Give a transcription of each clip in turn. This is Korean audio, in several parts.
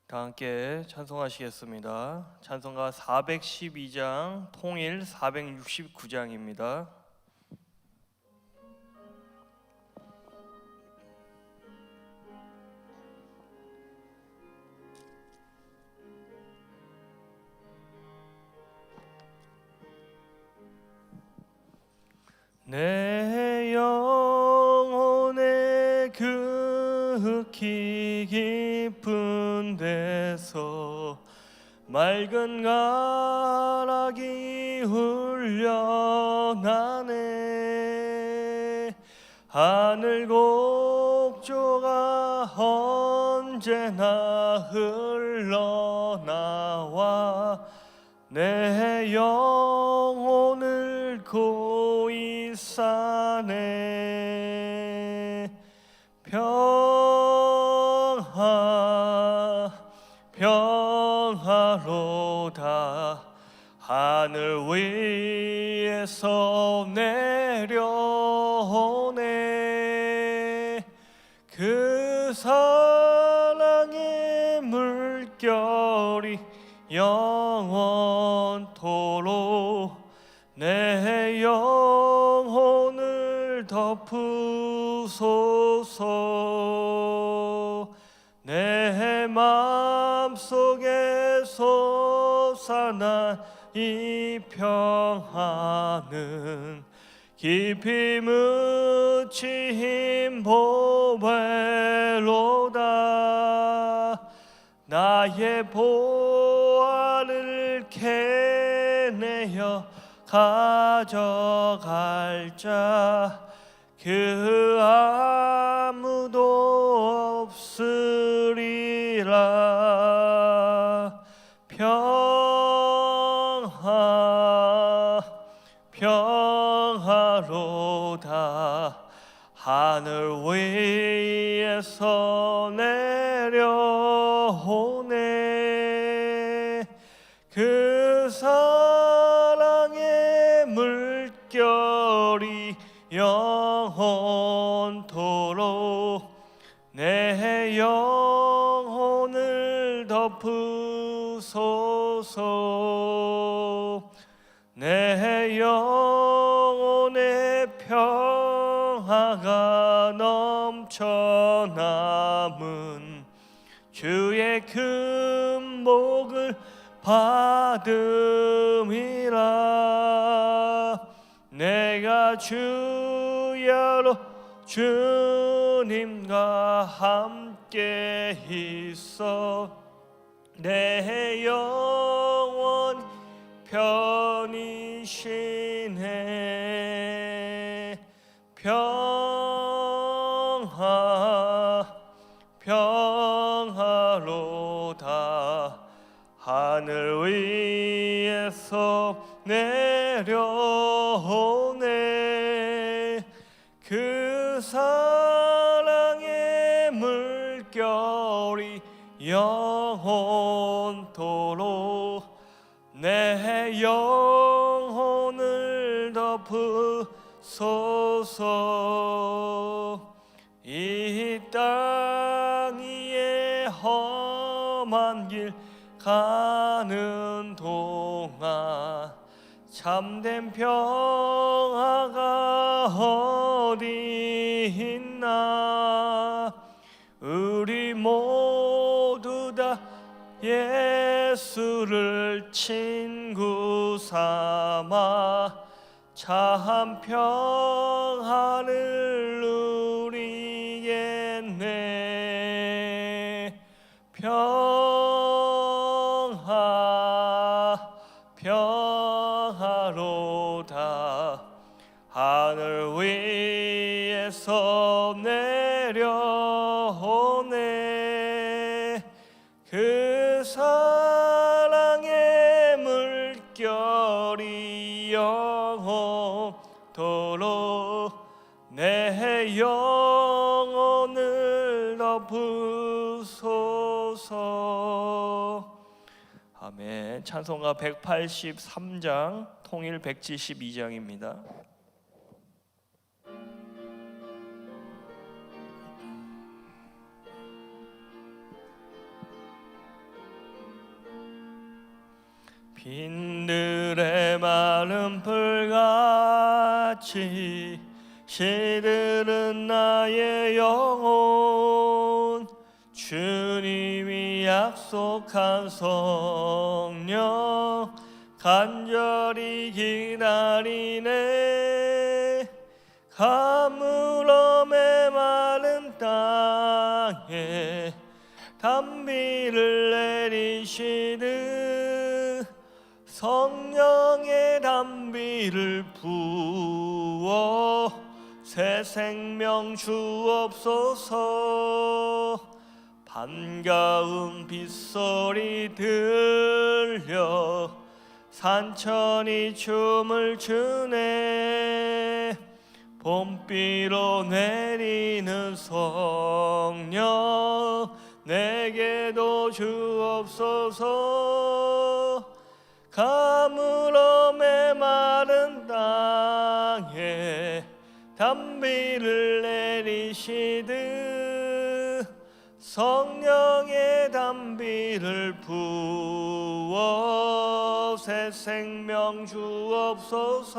다 함께 찬송하시겠습니다. 찬송가 412장, 통일 469장입니다. 내 영혼의 극히 깊은 데서 맑은 가락이 울려나네. 하늘 곡조가 언제나 흘러나와 내 영혼을 고이 싸네. 평화로다. 하늘 위에서 내려오네. 그 사랑의 물결이 영원토록 내 영혼을 덮으소서. 내 마음속에 솟아난 이 평화는 깊이 묻힌 보배로다. 나의 보화를 캐내어 가져갈 자 그 아무도 없으리라. 평화로다. 하늘 위에서 내려오네. 그 사랑의 물결이 영원토록 내 영혼을 덮으소서. 내 영혼의 평화가 넘쳐 남은 주의 큰 복을 받음이라. 내가 주야로 주님과 함께 있어 내 영혼 편히 쉬네. 평화로다. 하늘 위에서 내려오네. 그 사랑의 물결이 영원토록 내 영혼을 덮으소서. 이 땅 위에 험한 길 가는 동안 참된 평화가 어디 있나. 우리 모두 다 예수를 친구 삼아 참 평화를 누리겠네. 평화로다. 하늘 위에서 내려오네. 그 사랑의 물결이 영원토록 내 영혼을 덮으소서. 아멘. 찬송가 183장, 통일 172장입니다. 빈들의 마른 풀같이 시들은 나의 영혼, 주님이 약속한 성령 간절히 기다리네. 가물어 메마른 땅에 단비를 내리시듯 성령의 단비를 부어 새 생명 주옵소서. 반가운 빗소리 들려 산천이 춤을 추네. 봄비로 내리는 성령 내게도 주옵소서. 가물어 메마른 땅에 단비를 내리시듯 성령의 단비를 부어 새 생명 주옵소서.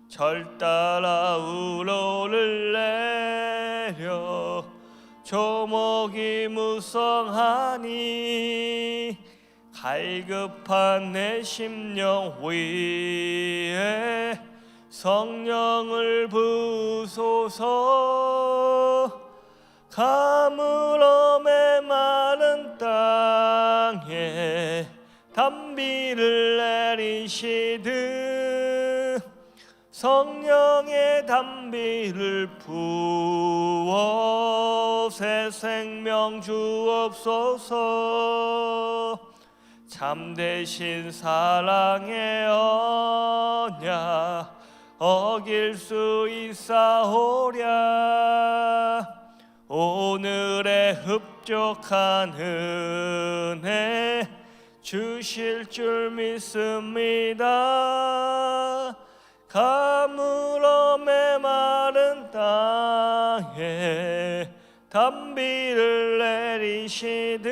절 따라 우로를 내려 조목이 무성하니 갈급한 내 심령 위에 성령을 부으소서. 가물어 메마른 땅에 단비를 내리시듯 성령의 단비를 부어 새 생명 주옵소서. 참되신 사랑의 언약 어길 수 있사오랴. 오늘의 흡족한 은혜 주실 줄 믿습니다. 가물어 메마른 땅에 단비를 내리시듯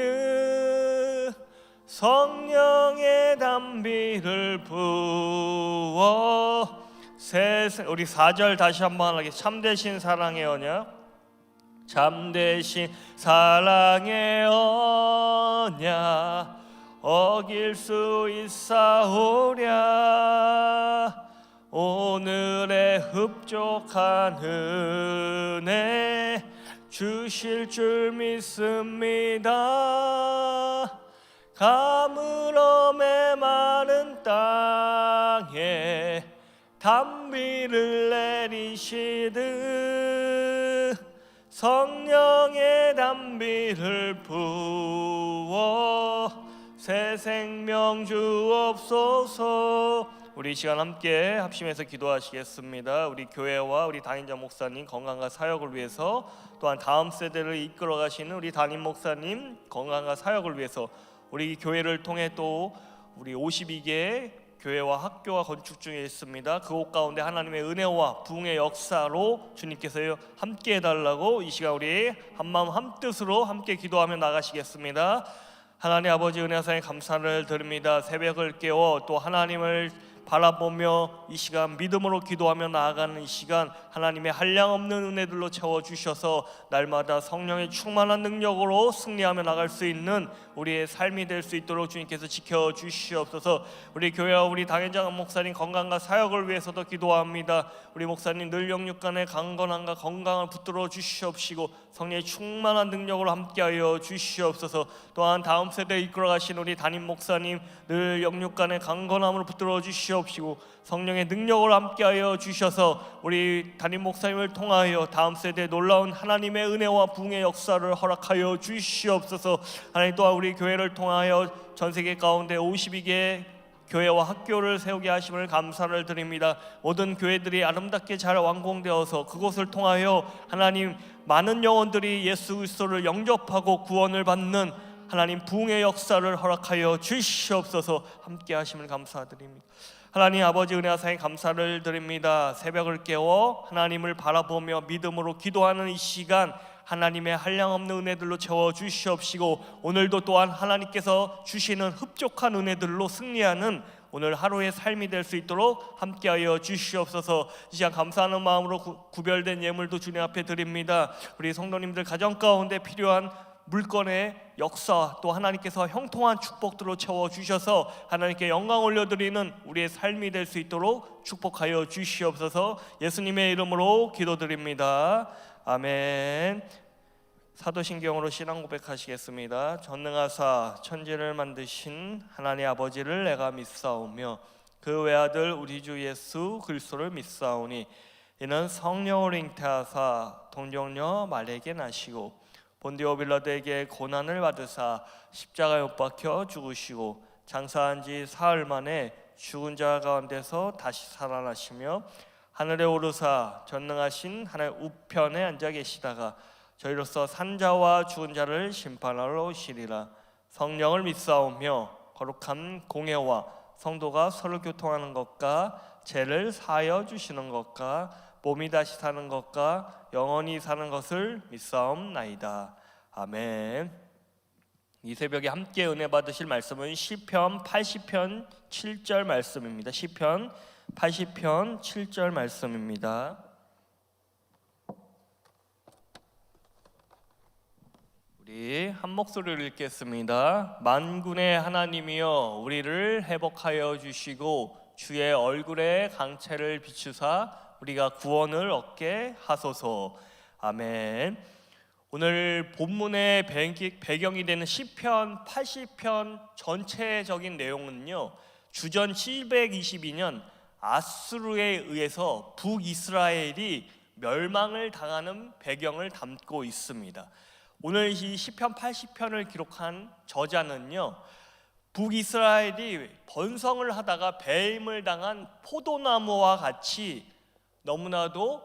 성령의 단비를 부어 우리 4절 다시 한번 하게. 참되신 사랑의 언약, 참되신 사랑의 언약 어길 수 있사오랴. 오늘의 흡족한 은혜 주실 줄 믿습니다. 가물어 메마른 땅에 단비를 내리시듯 성령의 단비를 부어 새 생명 주옵소서. 우리 이 시간 함께 합심해서 기도하시겠습니다. 우리 교회와 우리 담임장 목사님 건강과 사역을 위해서, 또한 다음 세대를 이끌어 가시는 우리 담임 목사님 건강과 사역을 위해서, 우리 교회를 통해 또 우리 52개 교회와 학교가 건축 중에 있습니다. 그곳 가운데 하나님의 은혜와 부흥의 역사로 주님께서 함께 해달라고 이 시간 우리 한마음 한뜻으로 함께 기도하며 나가시겠습니다. 하나님 아버지 은혜사에 감사를 드립니다. 새벽을 깨워 또 하나님을 바라보며 이 시간 믿음으로 기도하며 나아가는 이 시간, 하나님의 한량없는 은혜들로 채워주셔서 날마다 성령의 충만한 능력으로 승리하며 나갈 수 있는 우리의 삶이 될 수 있도록 주님께서 지켜주시옵소서. 우리 교회와 우리 당회장 목사님 건강과 사역을 위해서도 기도합니다. 우리 목사님 늘 영육간의 강건함과 건강을 붙들어 주시옵시고 성령의 충만한 능력으로 함께하여 주시옵소서. 또한 다음 세대에 이끌어가신 우리 담임 목사님 늘 영육간의 강건함을 붙들어 주시옵시고 성령의 능력을 함께하여 주셔서 우리 담임 목사님을 통하여 다음 세대에 놀라운 하나님의 은혜와 부흥의 역사를 허락하여 주시옵소서. 하나님 또한 우리 교회를 통하여 전 세계 가운데 52개 교회와 학교를 세우게 하심을 감사를 드립니다. 모든 교회들이 아름답게 잘 완공되어서 그곳을 통하여 하나님 많은 영혼들이 예수 그리스도를 영접하고 구원을 받는 하나님 부흥의 역사를 허락하여 주시옵소서. 함께 하심을 감사드립니다. 하나님 아버지 은혜하사에 감사를 드립니다. 새벽을 깨워 하나님을 바라보며 믿음으로 기도하는 이 시간, 하나님의 한량없는 은혜들로 채워 주시옵시고, 오늘도 또한 하나님께서 주시는 흡족한 은혜들로 승리하는 오늘 하루의 삶이 될 수 있도록 함께하여 주시옵소서. 이 시간 감사하는 마음으로 구별된 예물도 주님 앞에 드립니다. 우리 성도님들 가정 가운데 필요한 물건의 역사, 또 하나님께서 형통한 축복들로 채워주셔서 하나님께 영광 올려드리는 우리의 삶이 될 수 있도록 축복하여 주시옵소서. 예수님의 이름으로 기도드립니다. 아멘. 사도신경으로 신앙 고백하시겠습니다. 전능하사 천지를 만드신 하나님 아버지를 내가 믿사오며 그 외아들 우리 주 예수 그리스도를 믿사오니 이는 성령을 잉태하사 동정녀 마리아에게 나시고 본디오 빌라도에게 고난을 받으사 십자가에 못 박혀 죽으시고 장사한 지 사흘 만에 죽은 자 가운데서 다시 살아나시며 하늘에 오르사 전능하신 하나님 우편에 앉아 계시다가 저희로서 산자와 죽은 자를 심판하러 오시리라. 성령을 믿사오며 거룩한 공예와 성도가 서로 교통하는 것과 죄를 사하여 주시는 것과 몸이 다시 사는 것과 영원히 사는 것을 믿사옵나이다. 아멘. 이 새벽에 함께 은혜 받으실 말씀은 시편 80편 7절 말씀입니다. 시편 80편 7절 말씀입니다. 우리 한 목소리를 읽겠습니다. 만군의 하나님이여 우리를 회복하여 주시고 주의 얼굴에 강채를 비추사 우리가 구원을 얻게 하소서. 아멘. 오늘 본문의 배경이 되는 시편 80편 전체적인 내용은요, 주전 722년 아수르에 의해서 북이스라엘이 멸망을 당하는 배경을 담고 있습니다. 오늘 이 시편 80편을 기록한 저자는요, 북이스라엘이 번성을 하다가 배임을 당한 포도나무와 같이 너무나도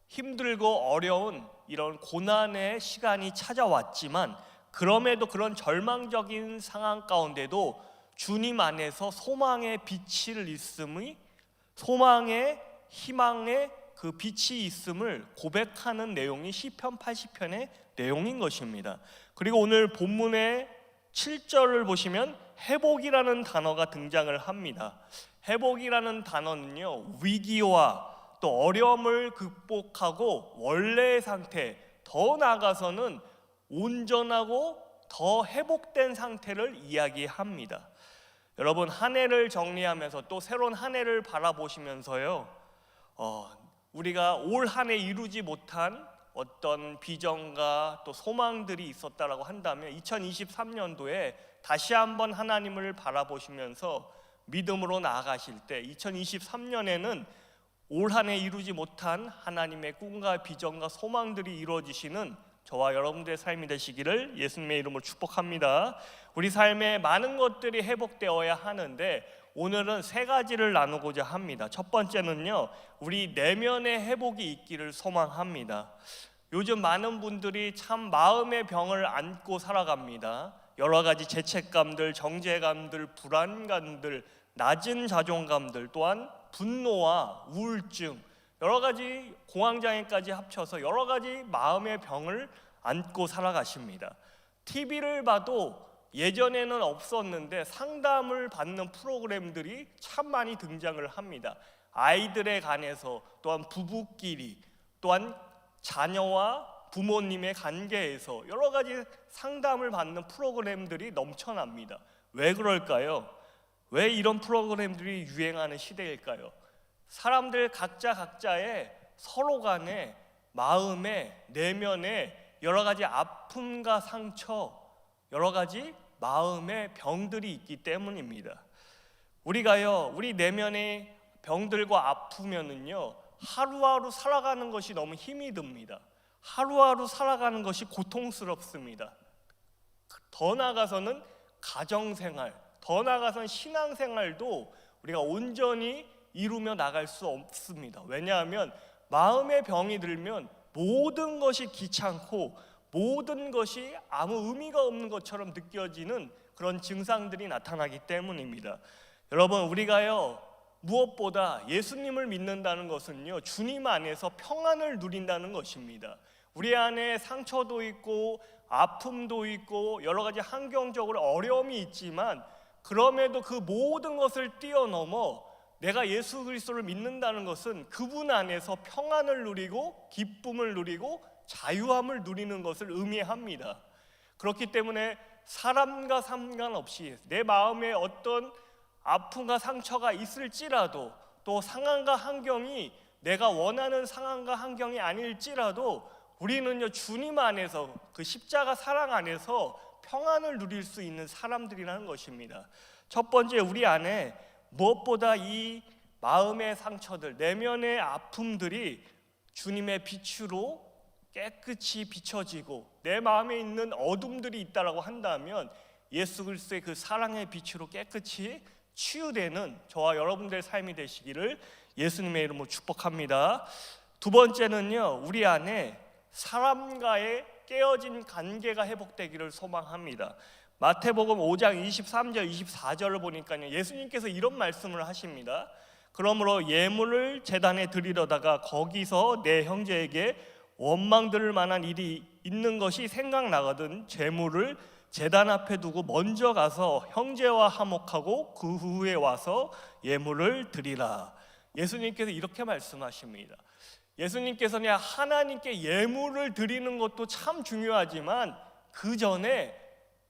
힘들고 어려운 이런 고난의 시간이 찾아왔지만, 그럼에도 그런 절망적인 상황 가운데도 주님 안에서 소망의 빛을 있음이, 소망의 희망의 그 빛이 있음을 고백하는 내용이 시편 80편의 내용인 것입니다. 그리고 오늘 본문의 7절을 보시면 회복이라는 단어가 등장을 합니다. 회복이라는 단어는요, 위기와 또 어려움을 극복하고 원래의 상태, 더 나아가서는 온전하고 더 회복된 상태를 이야기합니다. 여러분, 한 해를 정리하면서 또 새로운 한 해를 바라보시면서요, 우리가 올 한 해 이루지 못한 어떤 비전과 또 소망들이 있었다라고 한다면 2023년도에 다시 한번 하나님을 바라보시면서 믿음으로 나아가실 때 2023년에는 올 한 해 이루지 못한 하나님의 꿈과 비전과 소망들이 이루어지시는 저와 여러분들의 삶이 되시기를 예수님의 이름으로 축복합니다. 우리 삶에 많은 것들이 회복되어야 하는데 오늘은 세 가지를 나누고자 합니다. 첫 번째는요, 우리 내면의 회복이 있기를 소망합니다. 요즘 많은 분들이 참 마음의 병을 안고 살아갑니다. 여러 가지 죄책감들, 정죄감들, 불안감들, 낮은 자존감들, 또한 분노와 우울증, 여러 가지 공황장애까지 합쳐서 여러 가지 마음의 병을 안고 살아가십니다. TV를 봐도 예전에는 없었는데 상담을 받는 프로그램들이 참 많이 등장을 합니다. 아이들에 관해서, 또한 부부끼리, 또한 자녀와 부모님의 관계에서 여러 가지 상담을 받는 프로그램들이 넘쳐납니다. 왜 그럴까요? 왜 이런 프로그램들이 유행하는 시대일까요? 사람들 각자의 서로 간의 마음의 내면에 여러 가지 아픔과 상처, 여러 가지 마음의 병들이 있기 때문입니다. 우리가요, 우리 내면의 병들과 아프면은요, 하루하루 살아가는 것이 너무 힘이 듭니다. 하루하루 살아가는 것이 고통스럽습니다. 더 나아가서는 가정생활, 더 나아가서는 신앙생활도 우리가 온전히 이루며 나갈 수 없습니다. 왜냐하면 마음의 병이 들면 모든 것이 귀찮고 모든 것이 아무 의미가 없는 것처럼 느껴지는 그런 증상들이 나타나기 때문입니다. 여러분, 우리가요, 무엇보다 예수님을 믿는다는 것은요, 주님 안에서 평안을 누린다는 것입니다. 우리 안에 상처도 있고 아픔도 있고 여러 가지 환경적으로 어려움이 있지만 그럼에도 그 모든 것을 뛰어넘어 내가 예수 그리스도를 믿는다는 것은 그분 안에서 평안을 누리고 기쁨을 누리고 자유함을 누리는 것을 의미합니다. 그렇기 때문에 사람과 상관없이 내 마음에 어떤 아픔과 상처가 있을지라도 또 상황과 환경이 내가 원하는 상황과 환경이 아닐지라도 우리는요 주님 안에서 그 십자가 사랑 안에서 평안을 누릴 수 있는 사람들이라는 것입니다. 첫 번째, 우리 안에 무엇보다 이 마음의 상처들, 내면의 아픔들이 주님의 빛으로 깨끗이 비춰지고 내 마음에 있는 어둠들이 있다라고 한다면 예수 그리스도의 그 사랑의 빛으로 깨끗이 치유되는 저와 여러분들의 삶이 되시기를 예수님의 이름으로 축복합니다. 두 번째는요, 우리 안에 사람과의 깨어진 관계가 회복되기를 소망합니다. 마태복음 5장 23절 24절을 보니까요, 예수님께서 이런 말씀을 하십니다. 그러므로 예물을 제단에 드리려다가 거기서 내 형제에게 원망 들을 만한 일이 있는 것이 생각나거든 제물을 제단 앞에 두고 먼저 가서 형제와 화목하고 그 후에 와서 예물을 드리라. 예수님께서 이렇게 말씀하십니다. 예수님께서는 하나님께 예물을 드리는 것도 참 중요하지만 그 전에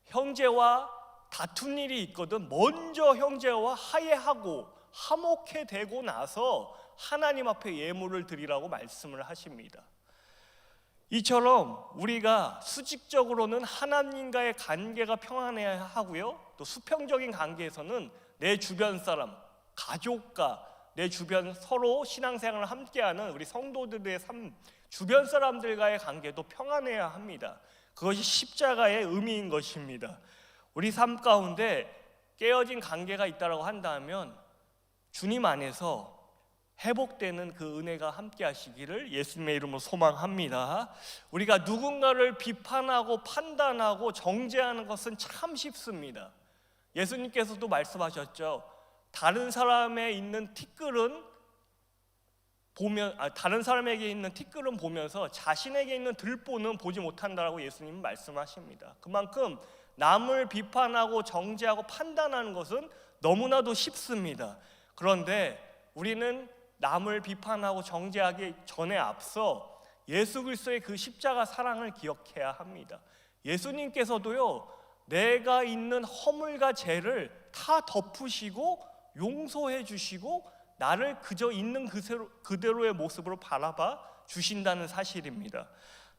형제와 다툰 일이 있거든 먼저 형제와 화해하고 화목해 되고 나서 하나님 앞에 예물을 드리라고 말씀을 하십니다. 이처럼 우리가 수직적으로는 하나님과의 관계가 평안해야 하고요, 또 수평적인 관계에서는 내 주변 사람, 가족과 내 주변 서로 신앙생활을 함께하는 우리 성도들의 삶, 주변 사람들과의 관계도 평안해야 합니다. 그것이 십자가의 의미인 것입니다. 우리 삶 가운데 깨어진 관계가 있다고 한다면 주님 안에서 회복되는 그 은혜가 함께 하시기를 예수님의 이름으로 소망합니다. 우리가 누군가를 비판하고 판단하고 정죄하는 것은 참 쉽습니다. 예수님께서도 말씀하셨죠. 다른 사람에 있는 티끌은 다른 사람에게 있는 티끌은 보면서 자신에게 있는 들보는 보지 못한다라고 예수님은 말씀하십니다. 그만큼 남을 비판하고 정죄하고 판단하는 것은 너무나도 쉽습니다. 그런데 우리는 남을 비판하고 정죄하기 전에 앞서 예수 그리스도의 그 십자가 사랑을 기억해야 합니다. 예수님께서도요, 내가 있는 허물과 죄를 다 덮으시고 용서해 주시고 나를 그저 있는 그대로의 모습으로 바라봐 주신다는 사실입니다.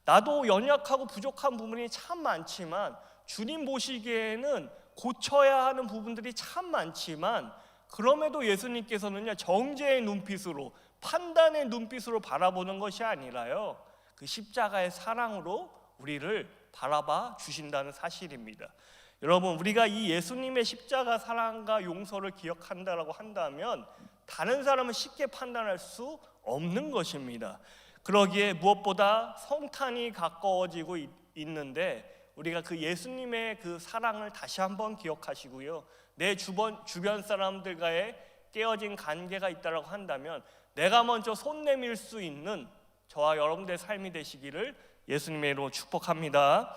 나도 연약하고 부족한 부분이 참 많지만 주님 보시기에는 고쳐야 하는 부분들이 참 많지만 그럼에도 예수님께서는요, 정죄의 눈빛으로, 판단의 눈빛으로 바라보는 것이 아니라요, 그 십자가의 사랑으로 우리를 바라봐 주신다는 사실입니다. 여러분, 우리가 이 예수님의 십자가 사랑과 용서를 기억한다라고 한다면 다른 사람은 쉽게 판단할 수 없는 것입니다. 그러기에 무엇보다 성탄이 가까워지고 있는데 우리가 그 예수님의 그 사랑을 다시 한번 기억하시고요, 내 주변 사람들과의 깨어진 관계가 있다고 한다면 내가 먼저 손 내밀 수 있는 저와 여러분들의 삶이 되시기를 예수님의 이름으로 축복합니다.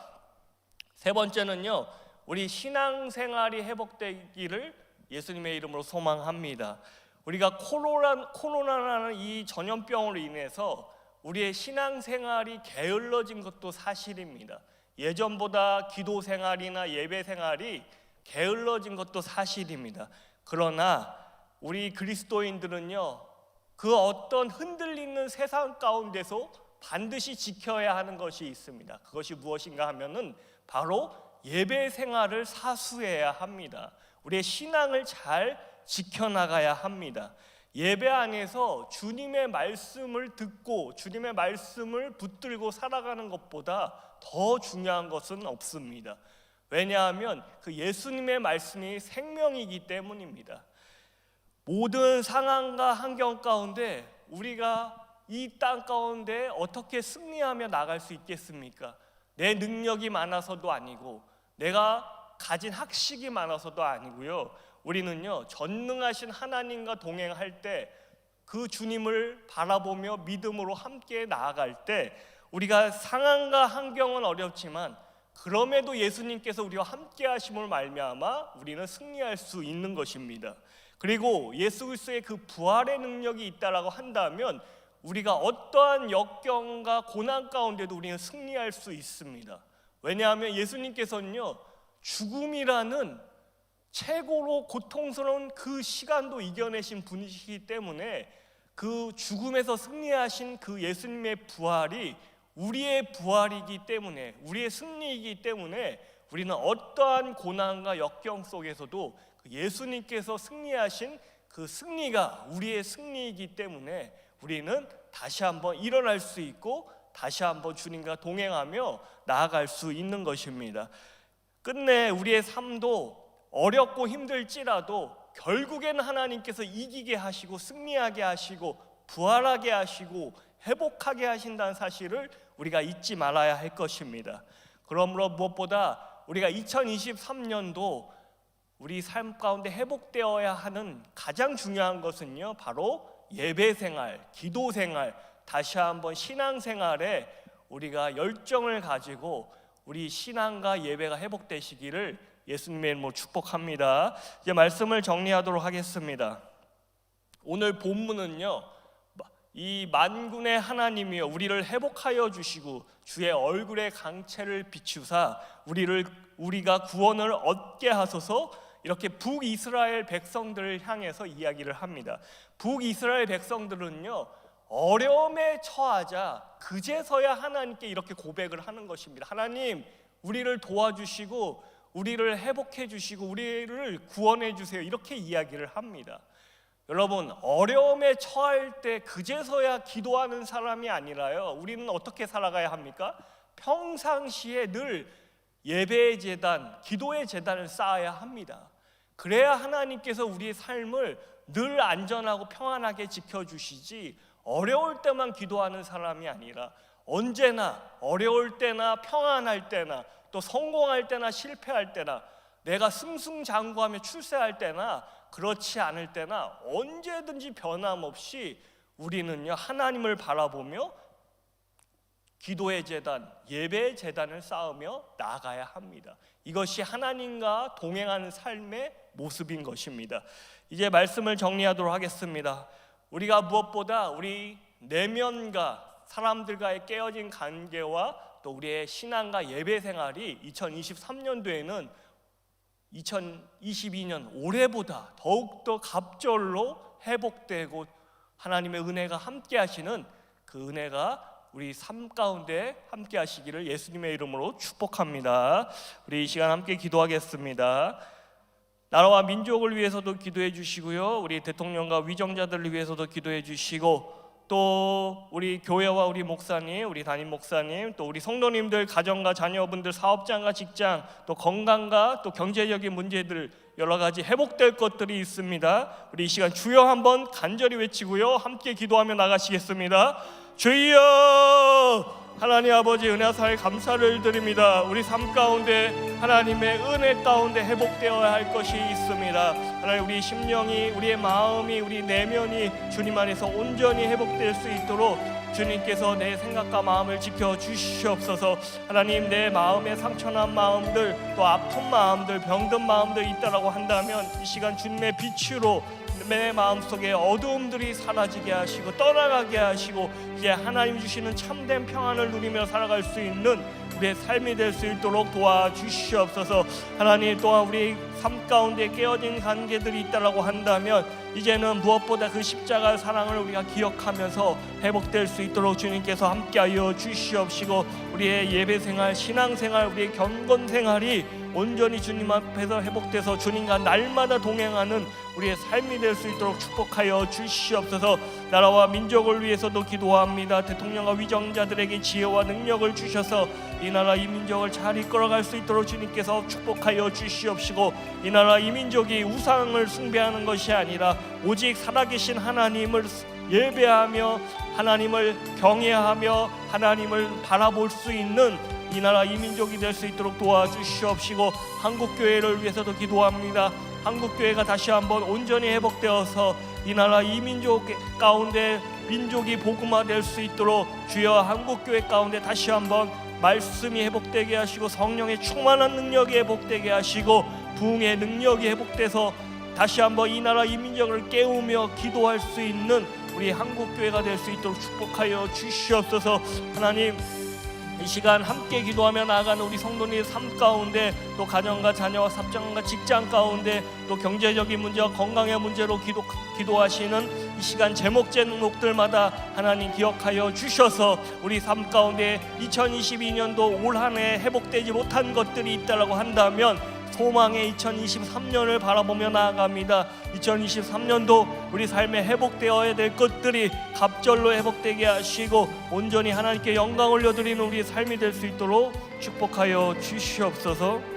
세 번째는요, 우리 신앙생활이 회복되기를 예수님의 이름으로 소망합니다. 우리가 코로나라는 이 전염병으로 인해서 우리의 신앙생활이 게을러진 것도 사실입니다. 예전보다 기도 생활이나 예배 생활이 게을러진 것도 사실입니다. 그러나 우리 그리스도인들은요, 그 어떤 흔들리는 세상 가운데서 반드시 지켜야 하는 것이 있습니다. 그것이 무엇인가 하면은 바로 예배 생활을 사수해야 합니다. 우리의 신앙을 잘 지켜나가야 합니다. 예배 안에서 주님의 말씀을 듣고 주님의 말씀을 붙들고 살아가는 것보다 더 중요한 것은 없습니다. 왜냐하면 그 예수님의 말씀이 생명이기 때문입니다. 모든 상황과 환경 가운데 우리가 이 땅 가운데 어떻게 승리하며 나갈 수 있겠습니까? 내 능력이 많아서도 아니고 내가 가진 학식이 많아서도 아니고요, 우리는요, 전능하신 하나님과 동행할 때 그 주님을 바라보며 믿음으로 함께 나아갈 때 우리가 상황과 환경은 어렵지만 그럼에도 예수님께서 우리와 함께 하심을 말미암아 우리는 승리할 수 있는 것입니다. 그리고 예수 그리스도의 그 부활의 능력이 있다라고 한다면 우리가 어떠한 역경과 고난 가운데도 우리는 승리할 수 있습니다. 왜냐하면 예수님께서는요, 죽음이라는 최고로 고통스러운 그 시간도 이겨내신 분이시기 때문에 그 죽음에서 승리하신 그 예수님의 부활이 우리의 부활이기 때문에, 우리의 승리이기 때문에 우리는 어떠한 고난과 역경 속에서도 예수님께서 승리하신 그 승리가 우리의 승리이기 때문에 우리는 다시 한번 일어날 수 있고 다시 한번 주님과 동행하며 나아갈 수 있는 것입니다. 끝내 우리의 삶도 어렵고 힘들지라도 결국에는 하나님께서 이기게 하시고 승리하게 하시고 부활하게 하시고 회복하게 하신다는 사실을 우리가 잊지 말아야 할 것입니다. 그러므로 무엇보다 우리가 2023년도 우리 삶 가운데 회복되어야 하는 가장 중요한 것은요, 바로 예배생활, 기도생활, 다시 한번 신앙생활에 우리가 열정을 가지고 우리 신앙과 예배가 회복되시기를 예수님의 이름으로 축복합니다. 이제 말씀을 정리하도록 하겠습니다. 오늘 본문은요, 이 만군의 하나님이여 우리를 회복하여 주시고 주의 얼굴의 강체를 비추사 우리가 구원을 얻게 하소서, 이렇게 북이스라엘 백성들을 향해서 이야기를 합니다. 북이스라엘 백성들은요, 어려움에 처하자 그제서야 하나님께 이렇게 고백을 하는 것입니다. 하나님, 우리를 도와주시고 우리를 회복해 주시고 우리를 구원해 주세요, 이렇게 이야기를 합니다. 여러분, 어려움에 처할 때 그제서야 기도하는 사람이 아니라요, 우리는 어떻게 살아가야 합니까? 평상시에 늘 예배의 제단, 기도의 제단을 쌓아야 합니다. 그래야 하나님께서 우리의 삶을 늘 안전하고 평안하게 지켜주시지, 어려울 때만 기도하는 사람이 아니라 언제나 어려울 때나 평안할 때나 또 성공할 때나 실패할 때나 내가 승승장구하며 출세할 때나 그렇지 않을 때나 언제든지 변함없이 우리는요, 하나님을 바라보며 기도의 제단, 예배의 제단을 쌓으며 나아가야 합니다. 이것이 하나님과 동행하는 삶의 모습인 것입니다. 이제 말씀을 정리하도록 하겠습니다. 우리가 무엇보다 우리 내면과 사람들과의 깨어진 관계와 또 우리의 신앙과 예배 생활이 2023년도에는 2022년 올해보다 더욱더 갑절로 회복되고 하나님의 은혜가 함께 하시는 그 은혜가 우리 삶 가운데 함께 하시기를 예수님의 이름으로 축복합니다. 우리 이 시간 함께 기도하겠습니다. 나라와 민족을 위해서도 기도해 주시고요, 우리 대통령과 위정자들을 위해서도 기도해 주시고, 또 우리 교회와 우리 목사님, 우리 담임 목사님, 또 우리 성도님들 가정과 자녀분들, 사업장과 직장, 또 건강과 또 경제적인 문제들 여러 가지 회복될 것들이 있습니다. 우리 이 시간 주여 한번 간절히 외치고요, 함께 기도하며 나가시겠습니다. 주여, 하나님 아버지 은혜사에 감사를 드립니다. 우리 삶 가운데 하나님의 은혜 가운데 회복되어야 할 것이 있습니다. 하나님, 우리 심령이, 우리의 마음이, 우리 내면이 주님 안에서 온전히 회복될 수 있도록 주님께서 내 생각과 마음을 지켜주시옵소서. 하나님, 내 마음에 상처난 마음들, 또 아픈 마음들, 병든 마음들 있다라고 한다면 이 시간 주님의 빛으로 내 마음속에 어두움들이 사라지게 하시고 떠나가게 하시고 이제 하나님 주시는 참된 평안을 누리며 살아갈 수 있는 우리의 삶이 될 수 있도록 도와주시옵소서. 하나님, 또한 우리 삶 가운데 깨어진 관계들이 있다라고 한다면 이제는 무엇보다 그 십자가의 사랑을 우리가 기억하면서 회복될 수 있도록 주님께서 함께하여 주시옵시고, 우리의 예배생활, 신앙생활, 우리의 경건생활이 온전히 주님 앞에서 회복돼서 주님과 날마다 동행하는 우리의 삶이 될 수 있도록 축복하여 주시옵소서. 나라와 민족을 위해서도 기도합니다. 대통령과 위정자들에게 지혜와 능력을 주셔서 이 나라 이 민족을 잘 이끌어갈 수 있도록 주님께서 축복하여 주시옵시고, 이 나라 이 민족이 우상을 숭배하는 것이 아니라 오직 살아계신 하나님을 예배하며 하나님을 경외하며 하나님을 바라볼 수 있는 이 나라 이 민족이 될 수 있도록 도와주시옵시고, 한국교회를 위해서도 기도합니다. 한국교회가 다시 한번 온전히 회복되어서 이 나라 이 민족 가운데 민족이 복음화될 수 있도록 주여 한국교회 가운데 다시 한번 말씀이 회복되게 하시고 성령의 충만한 능력이 회복되게 하시고 부흥의 능력이 회복돼서 다시 한번 이 나라 이 민족을 깨우며 기도할 수 있는 우리 한국교회가 될 수 있도록 축복하여 주시옵소서. 하나님, 이 시간 함께 기도하며 나아가는 우리 성도님의 삶 가운데 또 가정과 자녀와 사장과 직장 가운데 또 경제적인 문제와 건강의 문제로 기도하시는 이 시간 제목들마다 하나님 기억하여 주셔서 우리 삶 가운데 2022년도 올 한 해 회복되지 못한 것들이 있다라고 한다면 소망의 2023년을 바라보며 나아갑니다. 2023년도 우리 삶에 회복되어야 될 것들이 갑절로 회복되게 하시고 온전히 하나님께 영광 올려드리는 우리의 삶이 될 수 있도록 축복하여 주시옵소서.